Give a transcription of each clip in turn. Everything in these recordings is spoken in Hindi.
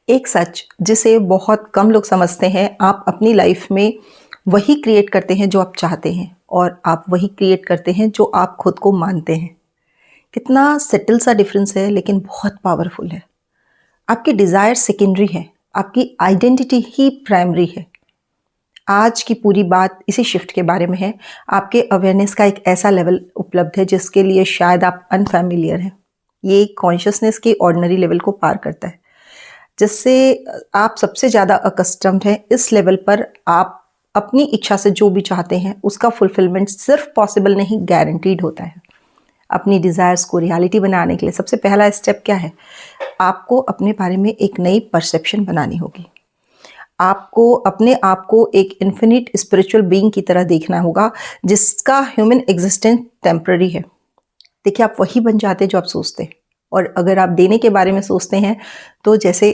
एक सच जिसे बहुत कम लोग समझते हैं, आप अपनी लाइफ में वही क्रिएट करते हैं जो आप चाहते हैं और आप वही क्रिएट करते हैं जो आप खुद को मानते हैं। कितना सटल सा डिफरेंस है लेकिन बहुत पावरफुल है। आपकी डिज़ायर सेकेंडरी है, आपकी आइडेंटिटी ही प्राइमरी है। आज की पूरी बात इसी शिफ्ट के बारे में है। आपके अवेयरनेस का एक ऐसा लेवल उपलब्ध है जिसके लिए शायद आप अनफैमिलियर हैं। ये कॉन्शियसनेस के ऑर्डिनरी लेवल को पार करता है, जिससे आप सबसे ज़्यादा अकस्टम्ड हैं। इस लेवल पर आप अपनी इच्छा से जो भी चाहते हैं उसका फुलफिलमेंट सिर्फ पॉसिबल नहीं, गारंटीड होता है। अपनी डिज़ायर्स को रियलिटी बनाने के लिए सबसे पहला स्टेप क्या है? आपको अपने बारे में एक नई परसेप्शन बनानी होगी। आपको अपने आप को एक इन्फिनिट स्पिरिचुअल बीइंग की तरह देखना होगा जिसका ह्यूमन एग्जिस्टेंस टेम्पररी है। देखिए, आप वही बन जाते हैं जो आप सोचते हैं। और अगर आप देने के बारे में सोचते हैं तो जैसे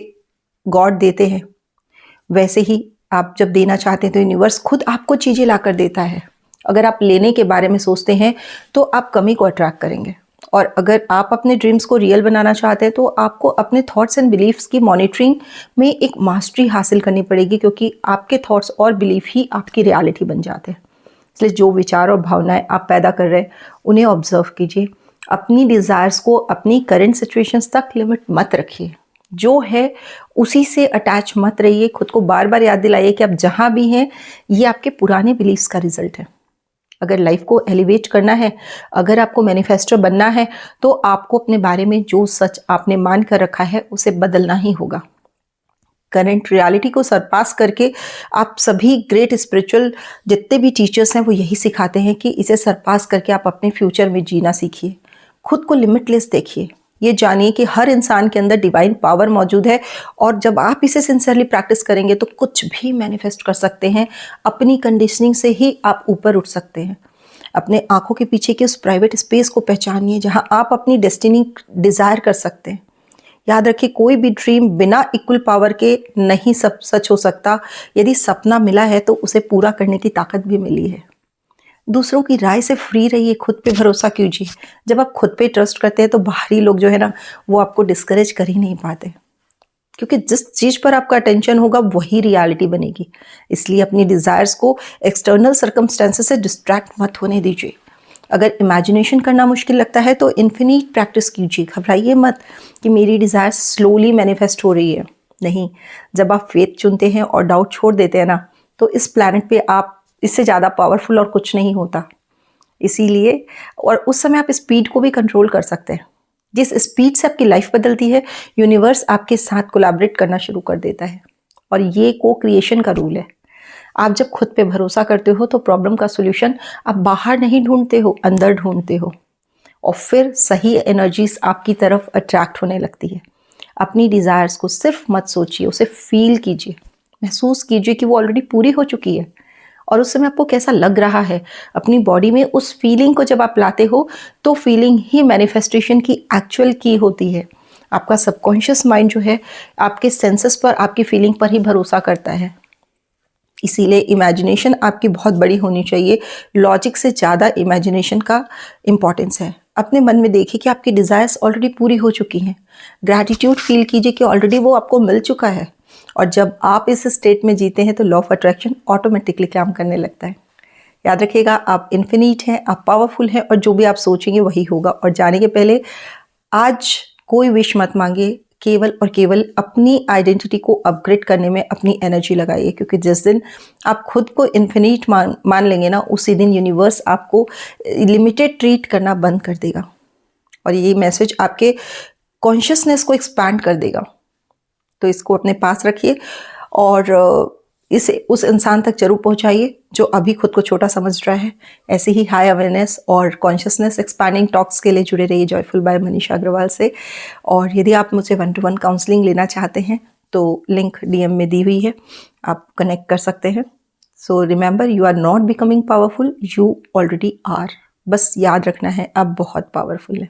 गॉड देते हैं, वैसे ही आप जब देना चाहते हैं तो यूनिवर्स खुद आपको चीज़ें ला कर देता है। अगर आप लेने के बारे में सोचते हैं तो आप कमी को अट्रैक्ट करेंगे। और अगर आप अपने ड्रीम्स को रियल बनाना चाहते हैं तो आपको अपने थॉट्स एंड बिलीफ्स की मॉनिटरिंग में एक मास्टरी हासिल करनी पड़ेगी, क्योंकि आपके थॉट्स और बिलीफ ही आपकी रियलिटी बन जाते हैं। इसलिए जो विचार और भावनाएं आप पैदा कर रहे हैं उन्हें ऑब्जर्व कीजिए। अपनी डिज़ायर्स को अपनी करंट सिचुएशंस तक लिमिट मत रखिए। जो है उसी से अटैच मत रहिए। खुद को बार बार याद दिलाइए कि आप जहाँ भी हैं ये आपके पुराने बिलीफ्स का रिजल्ट है। अगर लाइफ को एलिवेट करना है, अगर आपको मैनिफेस्टर बनना है, तो आपको अपने बारे में जो सच आपने मान कर रखा है उसे बदलना ही होगा। करंट रियलिटी को सरपास करके आप सभी ग्रेट स्पिरिचुअल जितने भी टीचर्स हैं वो यही सिखाते हैं कि इसे सरपास करके आप अपने फ्यूचर में जीना सीखिए। खुद को लिमिटलेस देखिए। ये जानिए कि हर इंसान के अंदर डिवाइन पावर मौजूद है और जब आप इसे सिंसियरली प्रैक्टिस करेंगे तो कुछ भी मैनिफेस्ट कर सकते हैं। अपनी कंडीशनिंग से ही आप ऊपर उठ सकते हैं। अपने आंखों के पीछे की उस प्राइवेट स्पेस को पहचानिए जहां आप अपनी डेस्टिनी डिज़ायर कर सकते हैं। याद रखिए, कोई भी ड्रीम बिना इक्वल पावर के नहीं सब सच हो सकता। यदि सपना मिला है तो उसे पूरा करने की ताकत भी मिली है। दूसरों की राय से फ्री रहिए, खुद पे भरोसा कीजिए। जब आप खुद पे ट्रस्ट करते हैं तो बाहरी लोग जो है ना, वो आपको डिस्करेज कर ही नहीं पाते, क्योंकि जिस चीज़ पर आपका अटेंशन होगा वही रियलिटी बनेगी। इसलिए अपनी डिज़ायर्स को एक्सटर्नल सर्कमस्टेंसेस से डिस्ट्रैक्ट मत होने दीजिए। अगर इमेजिनेशन करना मुश्किल लगता है तो इन्फिनिट प्रैक्टिस कीजिए। घबराइए मत कि मेरी डिज़ायर्स स्लोली मैनिफेस्ट हो रही है। नहीं, जब आप फेथ चुनते हैं और डाउट छोड़ देते हैं ना, तो इस प्लैनेट पे आप इससे ज़्यादा पावरफुल और कुछ नहीं होता। इसीलिए और उस समय आप स्पीड को भी कंट्रोल कर सकते हैं। जिस स्पीड से आपकी लाइफ बदलती है, यूनिवर्स आपके साथ कोलैबोरेट करना शुरू कर देता है। और ये को क्रिएशन का रूल है। आप जब खुद पे भरोसा करते हो तो प्रॉब्लम का सॉल्यूशन आप बाहर नहीं ढूंढते हो, अंदर ढूंढते हो। और फिर सही एनर्जीज आपकी तरफ अट्रैक्ट होने लगती है। अपनी डिज़ायर्स को सिर्फ मत सोचिए, उसे फील कीजिए। महसूस कीजिए कि वो ऑलरेडी पूरी हो चुकी है और उस समय आपको कैसा लग रहा है अपनी बॉडी में। उस फीलिंग को जब आप लाते हो तो फीलिंग ही मैनिफेस्टेशन की एक्चुअल की होती है। आपका सबकॉन्शियस माइंड जो है आपके सेंसेस पर, आपकी फीलिंग पर ही भरोसा करता है। इसीलिए इमेजिनेशन आपकी बहुत बड़ी होनी चाहिए। लॉजिक से ज़्यादा इमेजिनेशन का इम्पॉर्टेंस है। अपने मन में देखिए कि आपकी डिज़ायर्स ऑलरेडी पूरी हो चुकी हैं। ग्रैटिट्यूड फील कीजिए कि ऑलरेडी वो आपको मिल चुका है। और जब आप इस स्टेट में जीते हैं तो लॉ ऑफ अट्रैक्शन ऑटोमेटिकली काम करने लगता है। याद रखिएगा, आप इन्फिनिट हैं, आप पावरफुल हैं और जो भी आप सोचेंगे वही होगा। और जाने के पहले आज कोई विश मत मांगिए, केवल और केवल अपनी आइडेंटिटी को अपग्रेड करने में अपनी एनर्जी लगाइए, क्योंकि जिस दिन आप खुद को इन्फिनिट मान लेंगे ना, उसी दिन यूनिवर्स आपको लिमिटेड ट्रीट करना बंद कर देगा और ये मैसेज आपके कॉन्शियसनेस को एक्सपैंड कर देगा। तो इसको अपने पास रखिए और इसे उस इंसान तक जरूर पहुंचाइए जो अभी खुद को छोटा समझ रहा है। ऐसे ही हाई अवेयरनेस और कॉन्शियसनेस एक्सपैंडिंग टॉक्स के लिए जुड़े रहिए जॉयफुल बाय मनीषा अग्रवाल से। और यदि आप मुझसे 1-to-1 काउंसलिंग लेना चाहते हैं तो लिंक डीएम में दी हुई है, आप कनेक्ट कर सकते हैं। So remember, you are not becoming powerful, you already are. बस याद रखना है, आप बहुत पावरफुल हैं।